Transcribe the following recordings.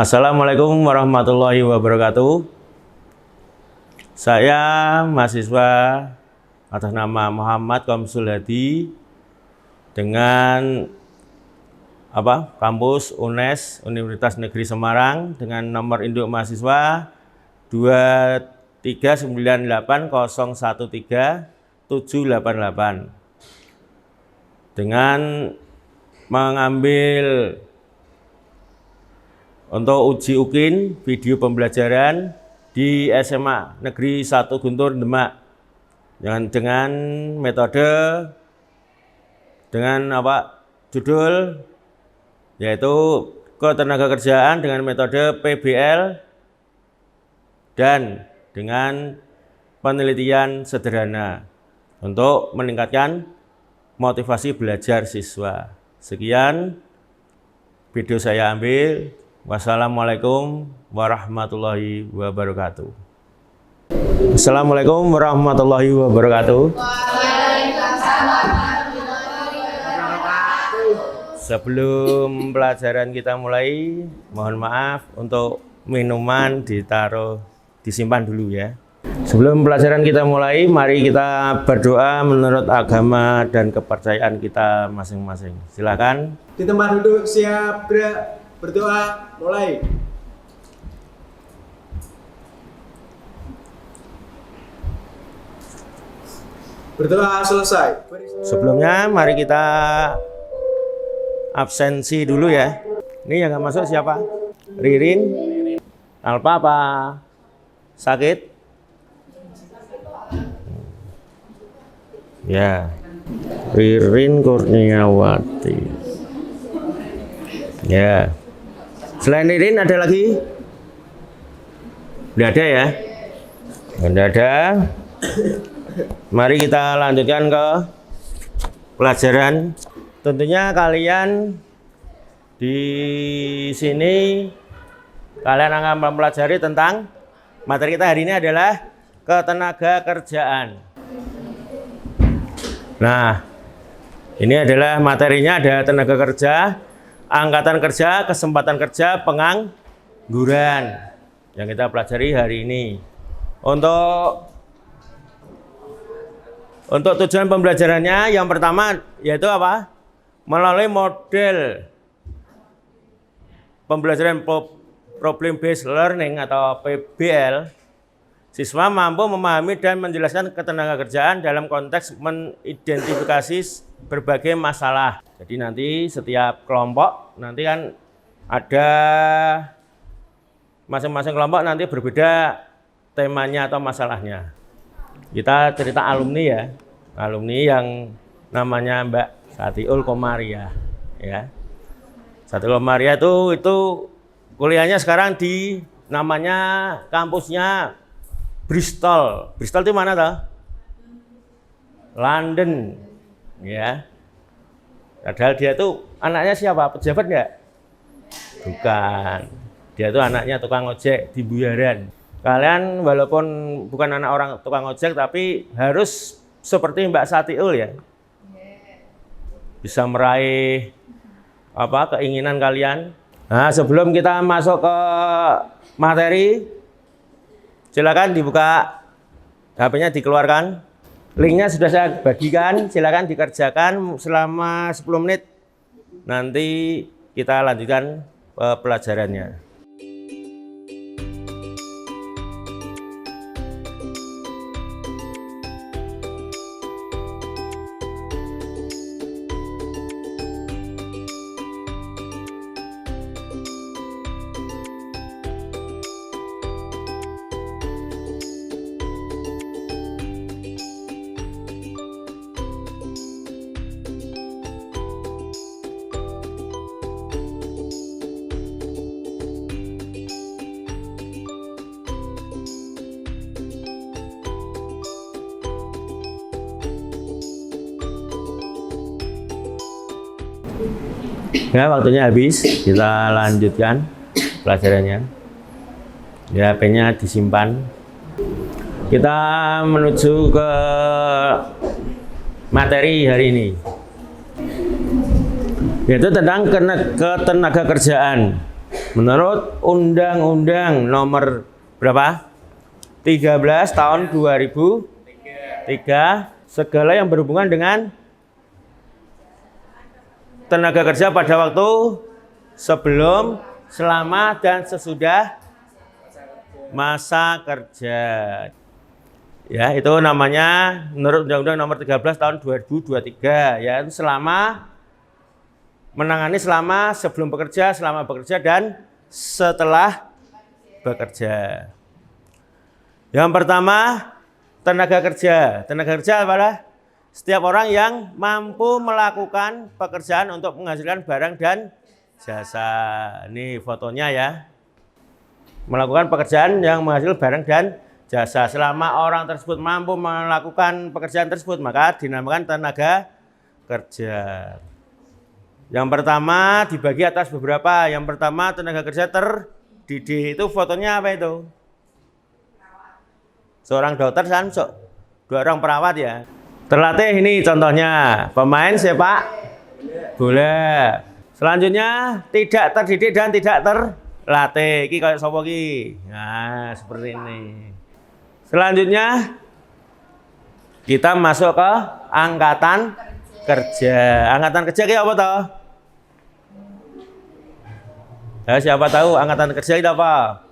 Assalamualaikum warahmatullahi wabarakatuh. Saya mahasiswa atas nama Muhammad Komsul Hadi dengan kampus UNES Universitas Negeri Semarang dengan nomor induk mahasiswa 2398013 dengan mengambil untuk uji UKIN video pembelajaran di SMA Negeri 1 Guntur Demak dengan metode dengan judul yaitu ketenagakerjaan dengan metode PBL dan dengan penelitian sederhana untuk meningkatkan motivasi belajar siswa. Sekian video saya ambil. Wassalamualaikum warahmatullahi wabarakatuh. Assalamualaikum warahmatullahi wabarakatuh. Sebelum pelajaran kita mulai, mohon maaf untuk minuman disimpan dulu ya. Sebelum pelajaran kita mulai, mari kita berdoa menurut agama dan kepercayaan kita masing-masing. Silakan. Di tempat duduk siap gerak. Berdoa, mulai. Berdoa selesai. Sebelumnya mari kita absensi dulu ya. Ini yang nggak masuk siapa? Ririn. Alpa apa? Sakit? Ya. Ririn Kurniawati. Ya. Selain Ririn ada lagi? Tidak ada ya? Tidak ada. Mari kita lanjutkan ke pelajaran. Tentunya kalian di sini kalian akan mempelajari tentang materi kita hari ini adalah ketenagakerjaan. Nah, ini adalah materinya, ada tenaga kerja, angkatan kerja, kesempatan kerja, pengangguran yang kita pelajari hari ini. Untuk tujuan pembelajarannya yang pertama yaitu apa? Melalui model pembelajaran problem based learning atau PBL, siswa mampu memahami dan menjelaskan ketenagakerjaan dalam konteks mengidentifikasi berbagai masalah. Jadi nanti setiap kelompok nanti kan ada masing-masing kelompok nanti berbeda temanya atau masalahnya. Kita cerita alumni ya, alumni yang namanya Mbak Satiul Komaria ya. Satiul Komaria itu kuliahnya sekarang di namanya kampusnya Bristol. Bristol itu mana toh? London ya. Padahal dia tuh anaknya siapa? Pejabat nggak? Bukan. Dia tuh anaknya tukang ojek di Buyaran. Kalian walaupun bukan anak orang tukang ojek tapi harus seperti Mbak Satiul ya. Bisa meraih keinginan kalian. Nah, sebelum kita masuk ke materi, silakan dibuka HP-nya, dikeluarkan. Linknya sudah saya bagikan, silakan dikerjakan selama 10 menit. Nanti kita lanjutkan pelajarannya. Ya, waktunya habis, kita lanjutkan pelajarannya. Ya, HP-nya disimpan. Kita menuju ke materi hari ini, yaitu tentang ketenagakerjaan. Menurut Undang-Undang nomor berapa? 13 tahun 2003, segala yang berhubungan dengan tenaga kerja pada waktu sebelum, selama, dan sesudah masa kerja. Ya, itu namanya menurut Undang-Undang nomor 13 tahun 2023, yaitu selama menangani selama sebelum bekerja, selama bekerja, dan setelah bekerja. Yang pertama, tenaga kerja. Tenaga kerja adalah setiap orang yang mampu melakukan pekerjaan untuk menghasilkan barang dan jasa. Ini fotonya ya. Melakukan pekerjaan yang menghasilkan barang dan jasa. Selama orang tersebut mampu melakukan pekerjaan tersebut, maka dinamakan tenaga kerja. Yang pertama dibagi atas beberapa. Yang pertama tenaga kerja terdidik. Itu fotonya apa itu? Seorang dokter kan, dua orang perawat ya. Terlatih ini contohnya pemain sepak bola. Selanjutnya tidak terdidik dan tidak terlatih. Iki kayak sapa iki? Nah, seperti ini. Selanjutnya kita masuk ke angkatan kerja. Angkatan kerja ki apa toh? Ya, siapa tahu angkatan kerja itu apa?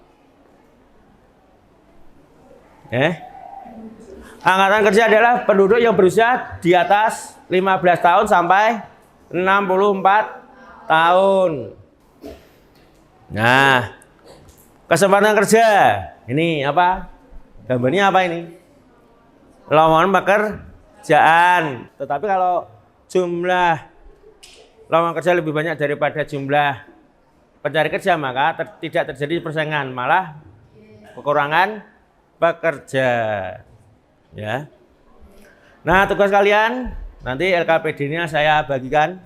Angkatan kerja adalah penduduk yang berusia di atas 15 tahun sampai 64 tahun. Nah, kesempatan kerja. Ini apa? Gambarnya apa ini? Lowongan pekerjaan. Tetapi kalau jumlah lowongan kerja lebih banyak daripada jumlah pencari kerja, maka tidak terjadi persaingan, malah kekurangan pekerja. Ya. Nah, tugas kalian nanti LKPD-nya saya bagikan.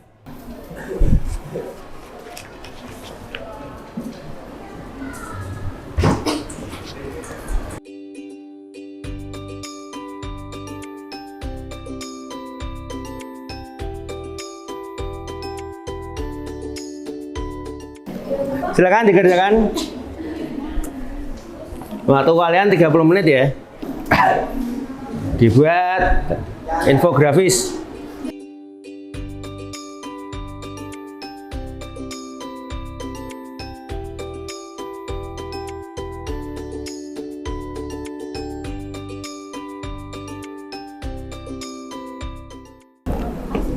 Silakan dikerjakan. Waktu kalian 30 menit ya. Dibuat infografis.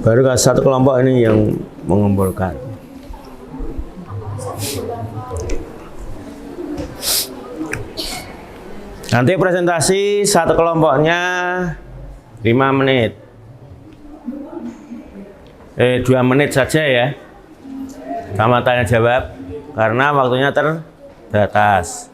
Baru satu kelompok ini yang mengumpulkan. Nanti presentasi satu kelompoknya 5 menit. 2 menit saja ya. Sama tanya jawab karena waktunya terbatas.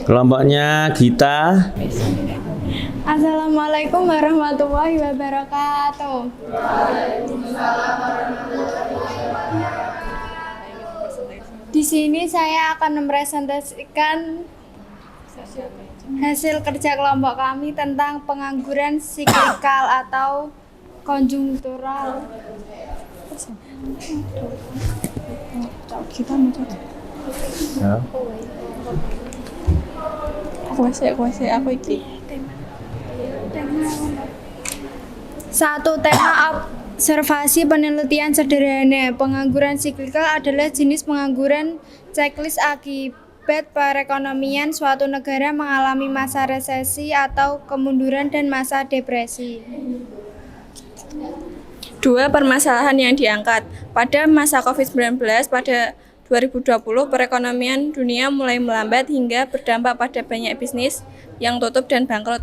Kelompoknya Gita. Assalamualaikum warahmatullahi wabarakatuh. Di sini saya akan mempresentasikan hasil kerja kelompok kami tentang pengangguran siklikal atau konjungtural. Ya. Aku iki. Satu, tema observasi penelitian sederhana. Pengangguran siklikal adalah jenis pengangguran checklist akibat perekonomian suatu negara mengalami masa resesi atau kemunduran dan masa depresi. 2. Permasalahan yang diangkat. Pada masa COVID-19 pada 2020, perekonomian dunia mulai melambat hingga berdampak pada banyak bisnis yang tutup dan bangkrut.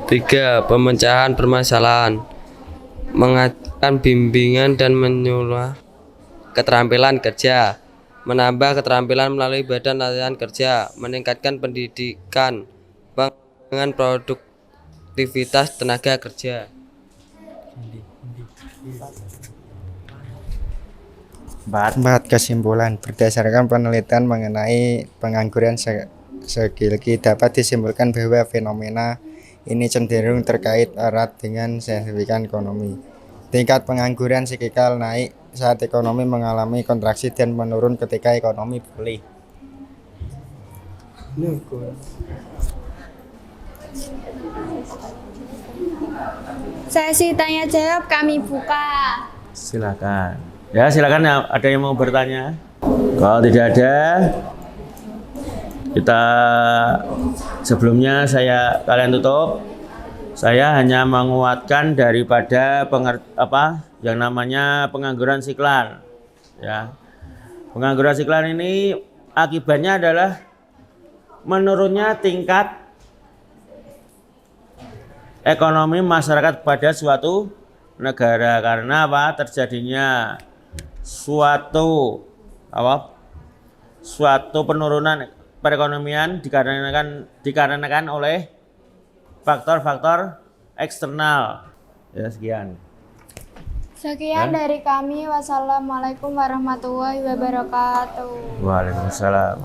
3. Pemecahan permasalahan. bimbingan dan menyuluh keterampilan kerja, menambah keterampilan melalui badan latihan kerja, meningkatkan pendidikan, pengembangan produktivitas tenaga kerja. Empat kesimpulan berdasarkan penelitian mengenai pengangguran Segilki dapat disimpulkan bahwa fenomena ini cenderung terkait erat dengan signifikan ekonomi. Tingkat pengangguran psikikal naik saat ekonomi mengalami kontraksi dan menurun ketika ekonomi pulih. Sesi tanya jawab kami buka. Silakan. Ya, silakan ada yang mau bertanya? Kalau tidak ada, kita sebelumnya kalian tutup. Saya hanya menguatkan daripada yang namanya pengangguran siklan. Ya. Pengangguran siklan ini akibatnya adalah menurunnya tingkat ekonomi masyarakat pada suatu negara karena terjadinya suatu penurunan perekonomian dikarenakan oleh faktor-faktor eksternal. Ya, sekian. Sekian dari kami. Wassalamualaikum warahmatullahi wabarakatuh. Waalaikumsalam.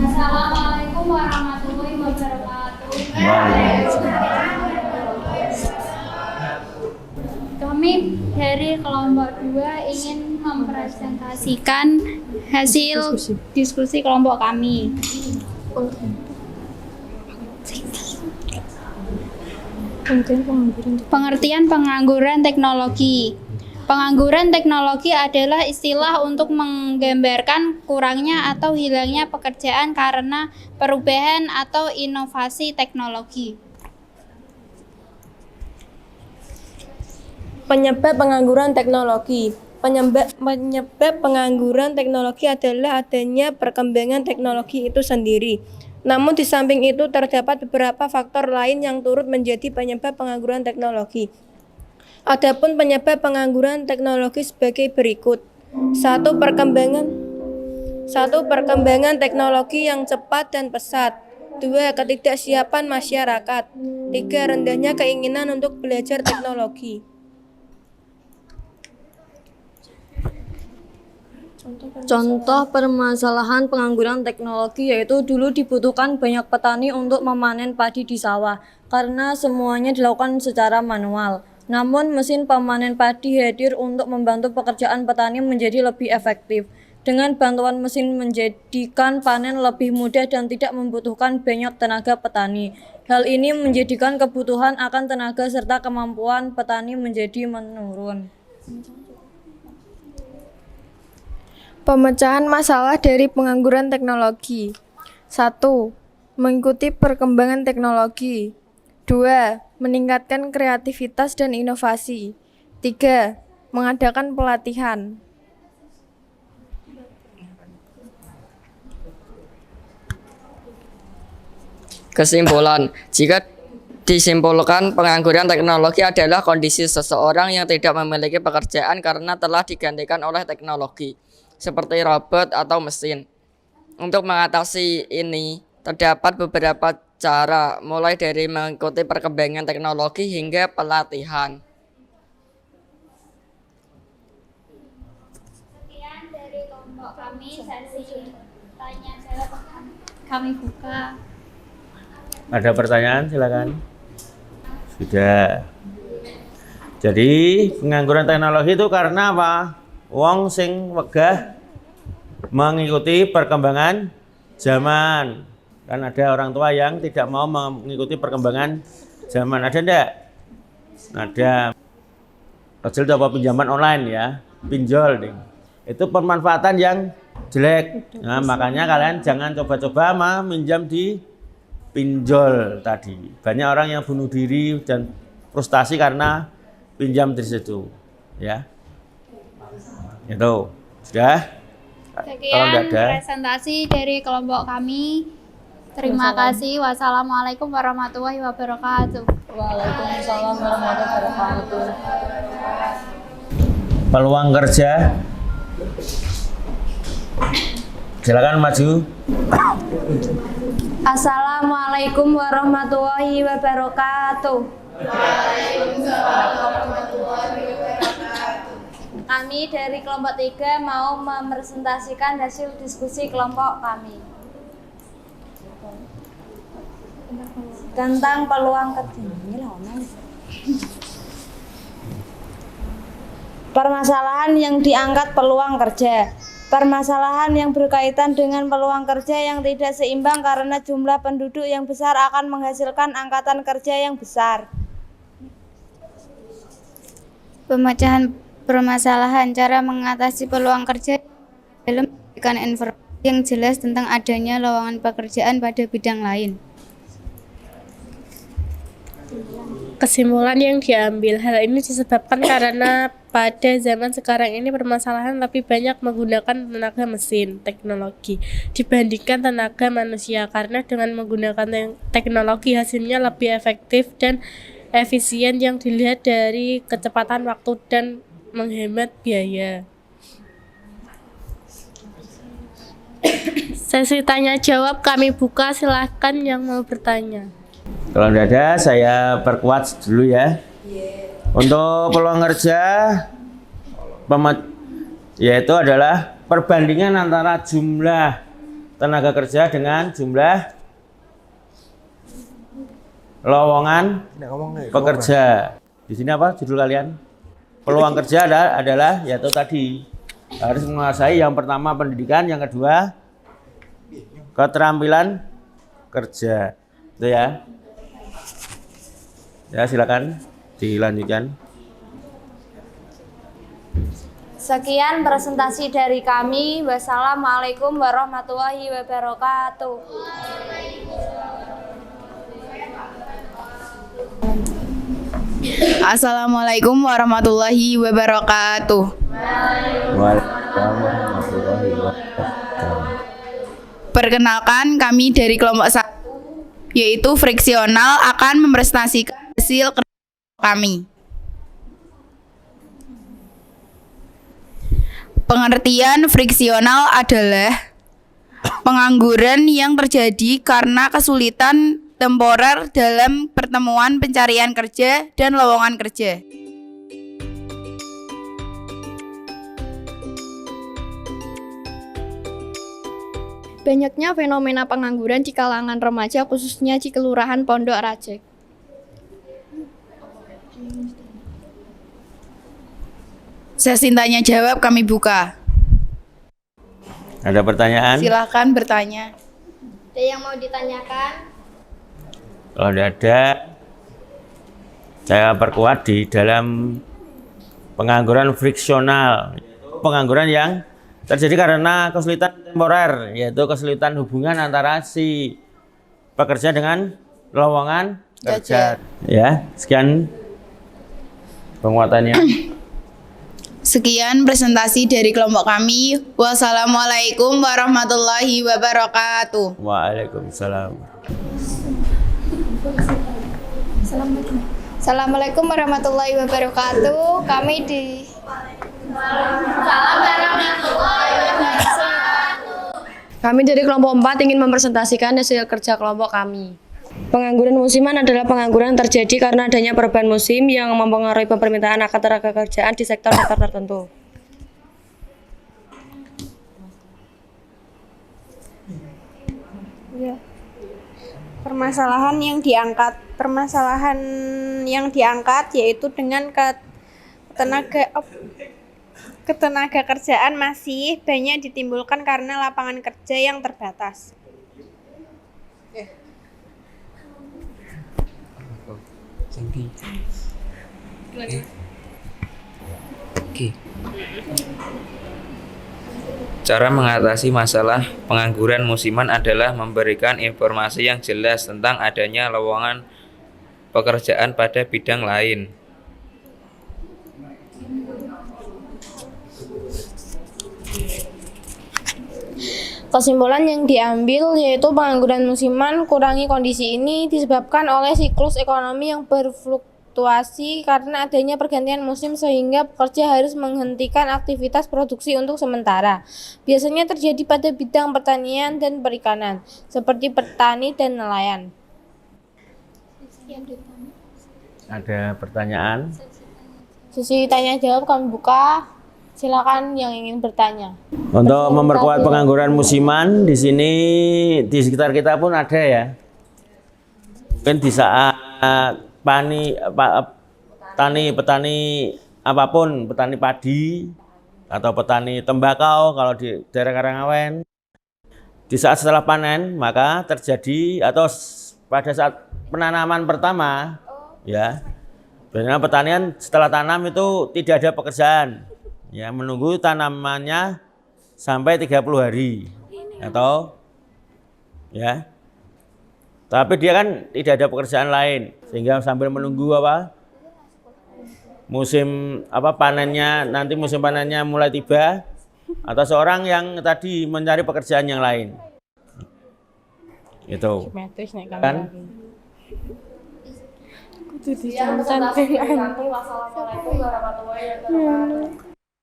Assalamualaikum warahmatullahi wabarakatuh. Kami dari kelompok 2 ingin mempresentasikan hasil diskusi kelompok kami. Pengertian pengangguran teknologi. Pengangguran teknologi adalah istilah untuk menggambarkan kurangnya atau hilangnya pekerjaan karena perubahan atau inovasi teknologi. Penyebab pengangguran teknologi. Penyebab pengangguran teknologi adalah adanya perkembangan teknologi itu sendiri. Namun di samping itu terdapat beberapa faktor lain yang turut menjadi penyebab pengangguran teknologi. Adapun penyebab pengangguran teknologi sebagai berikut. 1. Perkembangan teknologi yang cepat dan pesat. 2. Ketidaksiapan masyarakat. 3. Rendahnya keinginan untuk belajar teknologi. Contoh permasalahan pengangguran teknologi yaitu dulu dibutuhkan banyak petani untuk memanen padi di sawah karena semuanya dilakukan secara manual. Namun mesin pemanen padi hadir untuk membantu pekerjaan petani menjadi lebih efektif. Dengan bantuan mesin menjadikan panen lebih mudah dan tidak membutuhkan banyak tenaga petani. Hal ini menjadikan kebutuhan akan tenaga serta kemampuan petani menjadi menurun. Pemecahan masalah dari pengangguran teknologi. 1. Mengikuti perkembangan teknologi. 2. Meningkatkan kreativitas dan inovasi. 3. Mengadakan pelatihan. Kesimpulan, jika disimpulkan pengangguran teknologi adalah kondisi seseorang yang tidak memiliki pekerjaan karena telah digantikan oleh teknologi seperti robot atau mesin. Untuk mengatasi ini, terdapat beberapa cara, mulai dari mengikuti perkembangan teknologi hingga pelatihan. Sekian dari kelompok kami, sesi tanya jawab kami buka. Ada pertanyaan? Silakan. Sudah. Jadi pengangguran teknologi itu karena apa? Wong sing wegah mengikuti perkembangan zaman. Kan ada orang tua yang tidak mau mengikuti perkembangan zaman. Ada enggak? Ada. Kecil itu apa pinjaman online ya? Pinjol nih. Itu pemanfaatan yang jelek. Nah, makanya kalian jangan coba-coba minjam di pinjol tadi. Banyak orang yang bunuh diri dan frustasi karena pinjam di situ. Ya. Itu sudah. Sekian presentasi dari kelompok kami. Terima kasih. Wassalamualaikum warahmatullahi wabarakatuh. Waalaikumsalam warahmatullahi wabarakatuh. Peluang kerja. Silakan maju. Assalamualaikum warahmatullahi wabarakatuh. Kami dari kelompok 3 mau mepresentasikan hasil diskusi kelompok kami tentang peluang kerja. Permasalahan yang diangkat peluang kerja. Permasalahan yang berkaitan dengan peluang kerja yang tidak seimbang karena jumlah penduduk yang besar akan menghasilkan angkatan kerja yang besar. Pemecahan permasalahan, cara mengatasi peluang kerja dalam memberikan informasi yang jelas tentang adanya lowongan pekerjaan pada bidang lain. Kesimpulan yang diambil, hal ini disebabkan karena pada zaman sekarang ini permasalahan lebih banyak menggunakan tenaga mesin teknologi dibandingkan tenaga manusia, karena dengan menggunakan teknologi hasilnya lebih efektif dan efisien yang dilihat dari kecepatan waktu dan menghemat biaya. Sesi tanya jawab kami buka, silahkan yang mau bertanya. Kalau tidak ada, saya perkuat dulu ya. Untuk peluang kerja, yaitu adalah perbandingan antara jumlah tenaga kerja dengan jumlah lowongan pekerja. Di sini apa judul kalian? Peluang kerja adalah yaitu tadi harus menguasai yang pertama pendidikan, yang kedua keterampilan kerja. Itu ya. Ya, silakan dilanjutkan. Sekian presentasi dari kami. Wassalamualaikum warahmatullahi wabarakatuh. Assalamualaikum warahmatullahi wabarakatuh. Warahmatullahi wabarakatuh. Perkenalkan, kami dari kelompok 1 yaitu friksional akan mempresentasikan hasil kerja kami. Pengertian friksional adalah pengangguran yang terjadi karena kesulitan temporer dalam pertemuan pencarian kerja dan lowongan kerja. Banyaknya fenomena pengangguran di kalangan remaja, khususnya di Kelurahan Pondok Rajek. Sesi tanya jawab kami buka. Ada pertanyaan? Silakan bertanya. Ada yang mau ditanyakan? Kalau tidak ada, saya perkuat di dalam pengangguran friksional. Pengangguran yang terjadi karena kesulitan temporer, yaitu kesulitan hubungan antara si pekerja dengan lowongan kerja. Ya, sekian penguatannya. Sekian presentasi dari kelompok kami. Wassalamualaikum warahmatullahi wabarakatuh. Waalaikumsalam. Assalamualaikum warahmatullahi wabarakatuh. Kami di Kami dari kelompok 4 ingin mempresentasikan hasil kerja kelompok kami. Pengangguran musiman adalah pengangguran terjadi karena adanya perubahan musim yang mempengaruhi permintaan akan tenaga kerjaan di sektor-sektor tertentu. Permasalahan yang diangkat yaitu dengan ketenaga kerjaan masih banyak ditimbulkan karena lapangan kerja yang terbatas. Cara mengatasi masalah pengangguran musiman adalah memberikan informasi yang jelas tentang adanya lowongan pekerjaan pada bidang lain. Kesimpulan yang diambil yaitu pengangguran musiman kurangi kondisi ini disebabkan oleh siklus ekonomi yang berfluktuasi karena adanya pergantian musim sehingga pekerja harus menghentikan aktivitas produksi untuk sementara. Biasanya terjadi pada bidang pertanian dan perikanan, seperti petani dan nelayan. Ada pertanyaan? Sesi tanya jawab kami buka. Silakan yang ingin bertanya. Untuk memperkuat pengangguran musiman di sini di sekitar kita pun ada ya. Mungkin di saat petani apapun, petani padi atau petani tembakau kalau di daerah Karangawen, di saat setelah panen maka terjadi atau pada saat penanaman pertama ya, biasanya petanian setelah tanam itu tidak ada pekerjaan. Ya, menunggu tanamannya sampai 30 hari atau ya. Tapi dia kan tidak ada pekerjaan lain sehingga sambil menunggu musim panennya, nanti musim panennya mulai tiba atau seorang yang tadi mencari pekerjaan yang lain. Itu. Kan?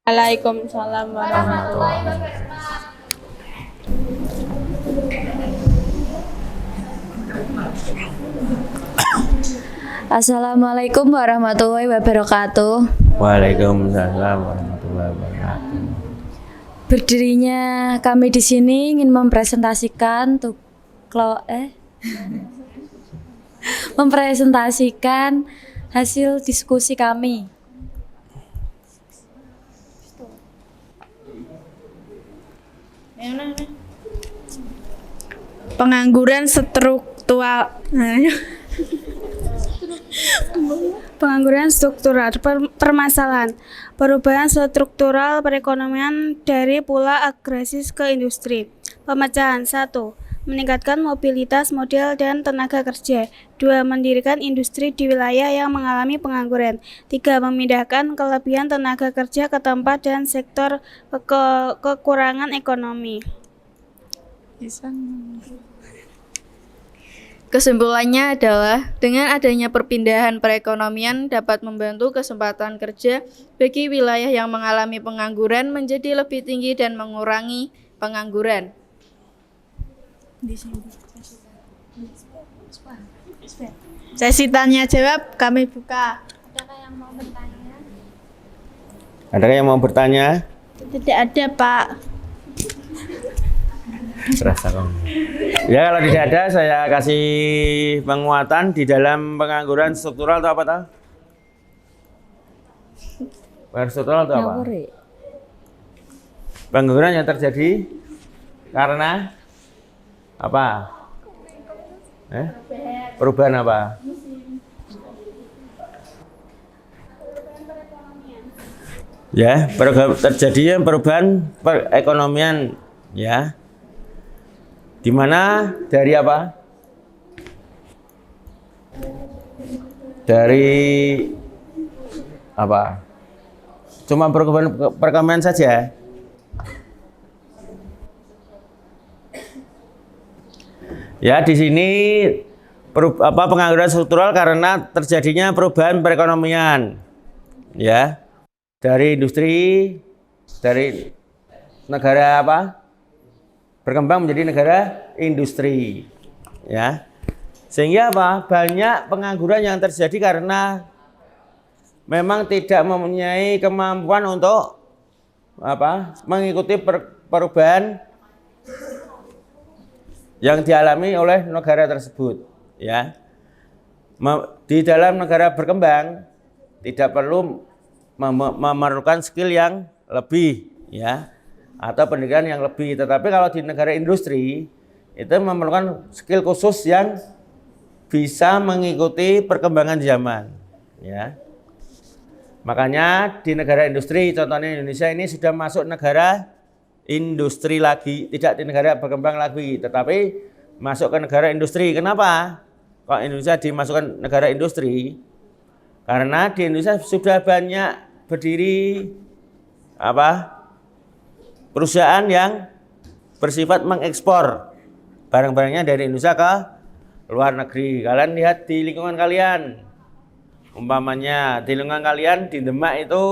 Waalaikumsalam warahmatullahi wabarakatuh. Assalamualaikum warahmatullahi wabarakatuh. Waalaikumsalam warahmatullahi wabarakatuh. Berdirinya kami di sini ingin mempresentasikan mempresentasikan hasil diskusi kami. Pengangguran struktural. Pengangguran struktural, permasalahan perubahan struktural perekonomian dari pola agraris ke industri. Pemecahan 1. Meningkatkan mobilitas modal dan tenaga kerja. 2. Mendirikan industri di wilayah yang mengalami pengangguran. 3. Memindahkan kelebihan tenaga kerja ke tempat dan sektor kekurangan ekonomi. Kesimpulannya adalah dengan adanya perpindahan perekonomian dapat membantu kesempatan kerja bagi wilayah yang mengalami pengangguran menjadi lebih tinggi dan mengurangi pengangguran. Sesi tanya jawab kami buka. Adakah yang mau bertanya? Tidak ada, Pak. Terasa kamu. Ya, kalau tidak ada saya kasih penguatan di dalam pengangguran struktural itu apa tahu? Pengangguran struktural itu apa? Pengangguran yang terjadi karena apa? Perubahan apa? Ya, terjadinya perubahan perekonomian ya. Di mana dari apa? Dari apa? Cuma perubahan perekonomian saja. Ya, di sini pengangguran struktural karena terjadinya perubahan perekonomian. Ya. Dari industri, dari negara berkembang menjadi negara industri. Ya. Sehingga banyak pengangguran yang terjadi karena memang tidak mempunyai kemampuan untuk mengikuti perubahan yang dialami oleh negara tersebut, ya. Di dalam negara berkembang tidak perlu memerlukan skill yang lebih, ya, atau pendidikan yang lebih. Tetapi kalau di negara industri itu memerlukan skill khusus yang bisa mengikuti perkembangan zaman, ya. Makanya di negara industri, contohnya Indonesia ini sudah masuk negara industri lagi, tidak di negara berkembang lagi, tetapi masuk ke negara industri. Kenapa kok Indonesia dimasukkan negara industri? Karena di Indonesia sudah banyak berdiri perusahaan yang bersifat mengekspor barang-barangnya dari Indonesia ke luar negeri. Kalian lihat di lingkungan kalian, umpamanya di lingkungan kalian di Demak itu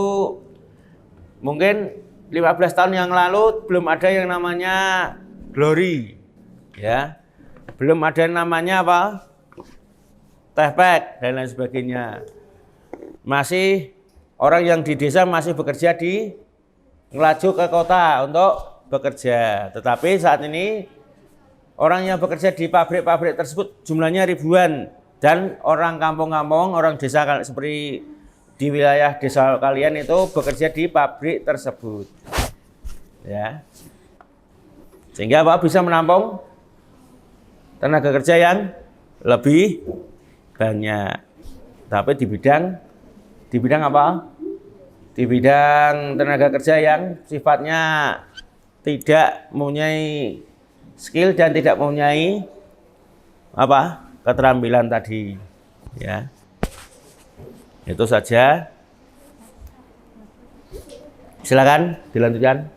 mungkin 15 tahun yang lalu belum ada yang namanya Glory, ya, belum ada yang namanya apa, Tehpek dan lain sebagainya. Masih orang yang di desa masih bekerja di ngelaju ke kota untuk bekerja. Tetapi saat ini orang yang bekerja di pabrik-pabrik tersebut jumlahnya ribuan, dan orang kampung-kampung, orang desa seperti di wilayah desa kalian itu bekerja di pabrik tersebut. Ya. Sehingga apa, bisa menampung tenaga kerja yang lebih banyak. Tapi di bidang apa? Di bidang tenaga kerja yang sifatnya tidak mempunyai skill dan tidak mempunyai apa, keterampilan tadi, ya. Itu saja. Silakan dilanjutkan.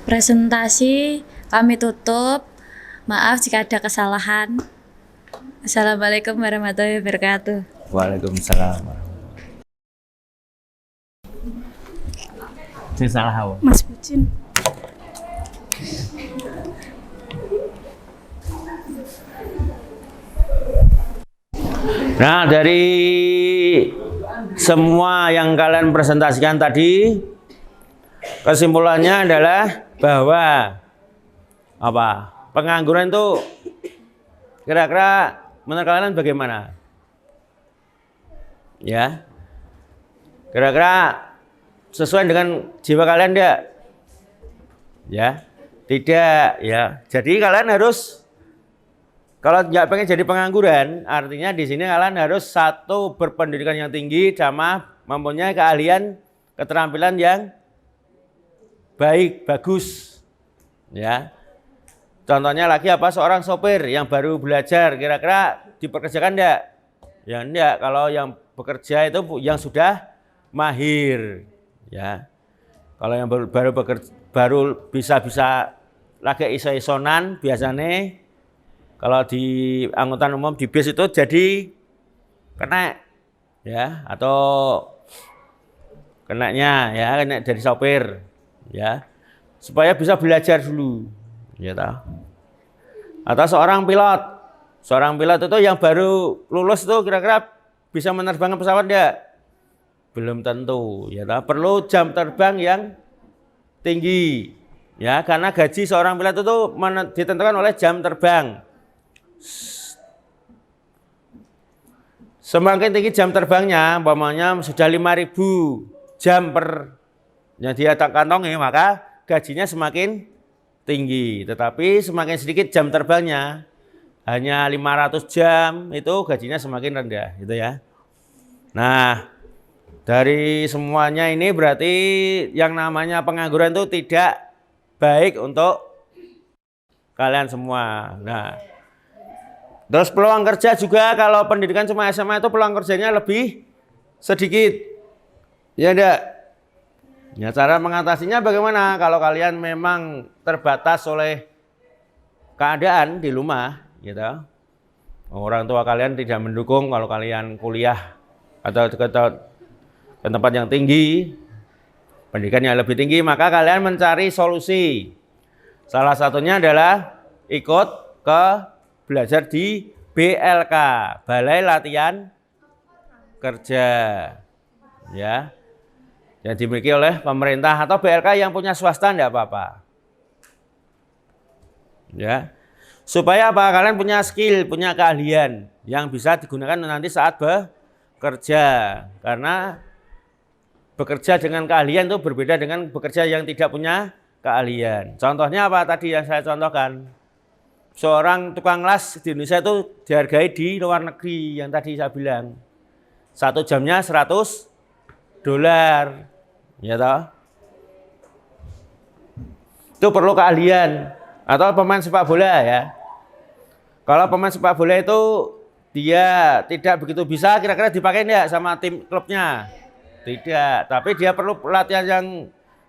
Presentasi kami tutup. Maaf jika ada kesalahan. Assalamualaikum warahmatullahi wabarakatuh. Waalaikumsalam. Salah hawa. Mas Bucin. Nah, dari semua yang kalian presentasikan tadi, kesimpulannya adalah bahwa apa? Pengangguran itu kira-kira menurut kalian bagaimana? Ya. Kira-kira sesuai dengan jiwa kalian enggak? Ya. Tidak, ya. Jadi kalian harus, kalau nggak pengen jadi pengangguran, artinya di sini kalian harus satu, berpendidikan yang tinggi, sama mempunyai keahlian, keterampilan yang baik, bagus. Ya. Contohnya lagi apa? Seorang sopir yang baru belajar, kira-kira dipekerjakan enggak? Ya enggak. Kalau yang bekerja itu yang sudah mahir, ya. Kalau yang baru bisa lagi iso-isonan biasanya. Kalau di angkutan umum di bis itu jadi kena, ya, atau kenanya ya, kena dari sopir, ya, supaya bisa belajar dulu, ya tahu. Atau seorang pilot itu yang baru lulus itu kira-kira bisa menerbangkan pesawat enggak? Belum tentu, ya tahu. Perlu jam terbang yang tinggi, ya, karena gaji seorang pilot itu ditentukan oleh jam terbang. Semakin tinggi jam terbangnya, umpamanya sudah 5.000 jam per yang dia kantongi, maka gajinya semakin tinggi. Tetapi semakin sedikit jam terbangnya, hanya 500 jam, itu gajinya semakin rendah, gitu ya. Nah, dari semuanya ini berarti yang namanya pengangguran itu tidak baik untuk kalian semua. Nah, terus peluang kerja juga, kalau pendidikan cuma SMA itu peluang kerjanya lebih sedikit. Ya enggak? Ya, cara mengatasinya bagaimana? Kalau kalian memang terbatas oleh keadaan di rumah, gitu. Orang tua kalian tidak mendukung kalau kalian kuliah atau ke tempat yang tinggi, pendidikan yang lebih tinggi, maka kalian mencari solusi. Salah satunya adalah ikut ke belajar di BLK, Balai Latihan Kerja, ya, yang dimiliki oleh pemerintah, atau BLK yang punya swasta enggak apa-apa, ya, supaya apa? Kalian punya skill, punya keahlian yang bisa digunakan nanti saat bekerja, karena bekerja dengan keahlian itu berbeda dengan bekerja yang tidak punya keahlian. Contohnya apa tadi yang saya contohkan? Seorang tukang las di Indonesia itu dihargai di luar negeri yang tadi saya bilang. 1 jamnya $100, ya toh? Itu perlu keahlian. Atau pemain sepak bola, ya. Kalau pemain sepak bola itu dia tidak begitu bisa, kira-kira dipakai enggak sama tim klubnya? Tidak, tapi dia perlu pelatihan yang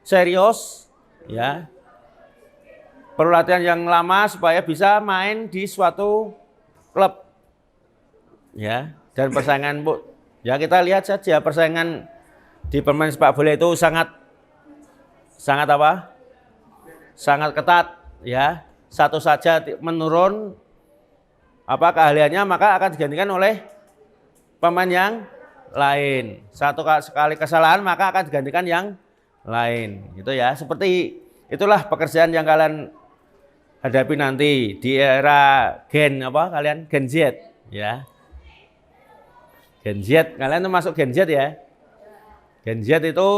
serius, ya. Perlu latihan yang lama supaya bisa main di suatu klub, ya. Dan persaingan, ya kita lihat saja persaingan di permainan sepak bola itu sangat apa? Sangat ketat, ya. Satu saja menurun apa keahliannya maka akan digantikan oleh pemain yang lain. Satu sekali kesalahan maka akan digantikan yang lain, gitu ya. Seperti itulah pekerjaan yang kalian hadapi nanti di era Gen apa kalian? Gen Z, ya. Gen Z, kalian tuh masuk Gen Z ya. Gen Z itu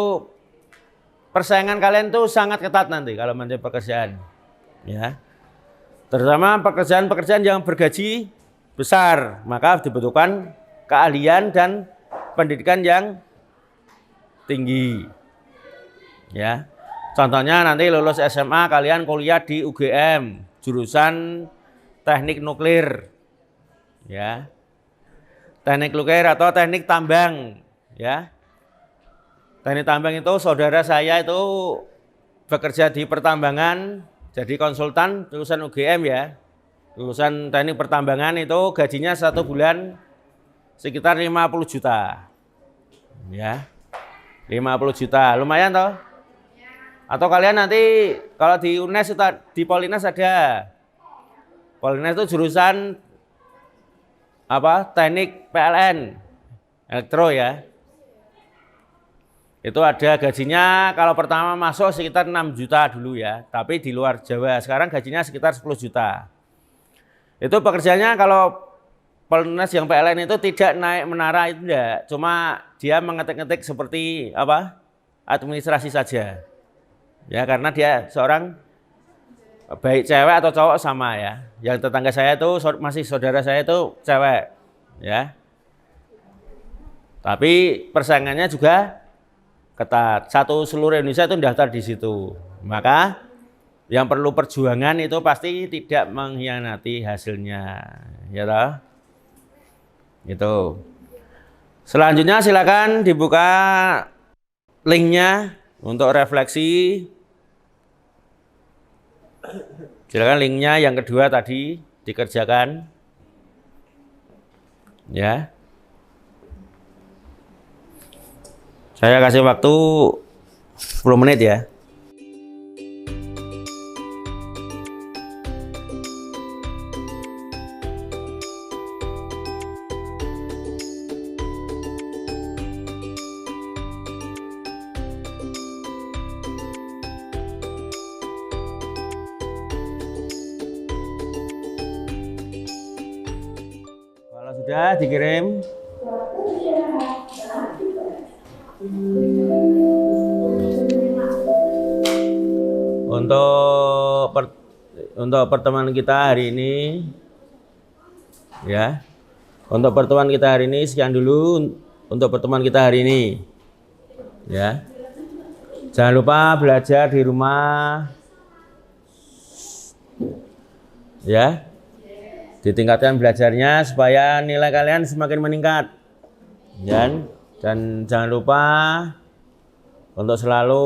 persaingan kalian tuh sangat ketat nanti kalau mencari pekerjaan, ya. Terutama pekerjaan-pekerjaan yang bergaji besar, maka dibutuhkan keahlian dan pendidikan yang tinggi. Ya. Contohnya nanti lulus SMA kalian kuliah di UGM, jurusan Teknik Nuklir. Ya. Teknik nuklir atau teknik tambang, ya. Teknik tambang itu saudara saya itu bekerja di pertambangan. Jadi konsultan lulusan UGM ya, lulusan teknik pertambangan itu gajinya 1 bulan sekitar 50 juta, ya, 50 juta, lumayan toh? Atau kalian nanti kalau di UNES di Polines ada, Polines itu jurusan apa? Teknik PLN, elektro ya. Itu ada gajinya kalau pertama masuk sekitar 6 juta dulu ya, tapi di luar Jawa sekarang gajinya sekitar 10 juta. Itu pekerjaannya kalau Polnes yang PLN itu tidak naik menara itu enggak, cuma dia mengetik-ngetik seperti apa? Administrasi saja. Ya, karena dia seorang baik cewek atau cowok sama ya. Yang tetangga saya itu masih saudara saya itu cewek, ya. Tapi persaingannya juga ketat. Satu seluruh Indonesia itu daftar di situ. Maka yang perlu perjuangan itu pasti tidak mengkhianati hasilnya, ya toh? Gitu. Selanjutnya silakan dibuka linknya untuk refleksi. Silakan linknya yang kedua tadi dikerjakan, ya. Saya kasih waktu 10 menit ya. Kalau sudah dikirim. Untuk pertemuan kita hari ini, ya. Untuk pertemuan kita hari ini sekian dulu untuk pertemuan kita hari ini, ya. Jangan lupa belajar di rumah, ya. Ditingkatkan belajarnya supaya nilai kalian semakin meningkat, dan jangan lupa untuk selalu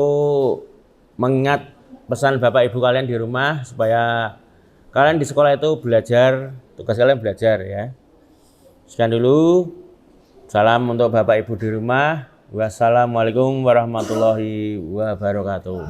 mengingat pesan Bapak Ibu kalian di rumah supaya kalian di sekolah itu belajar, tugas kalian belajar ya. Sekian dulu. Salam untuk Bapak Ibu di rumah. Wassalamualaikum warahmatullahi wabarakatuh.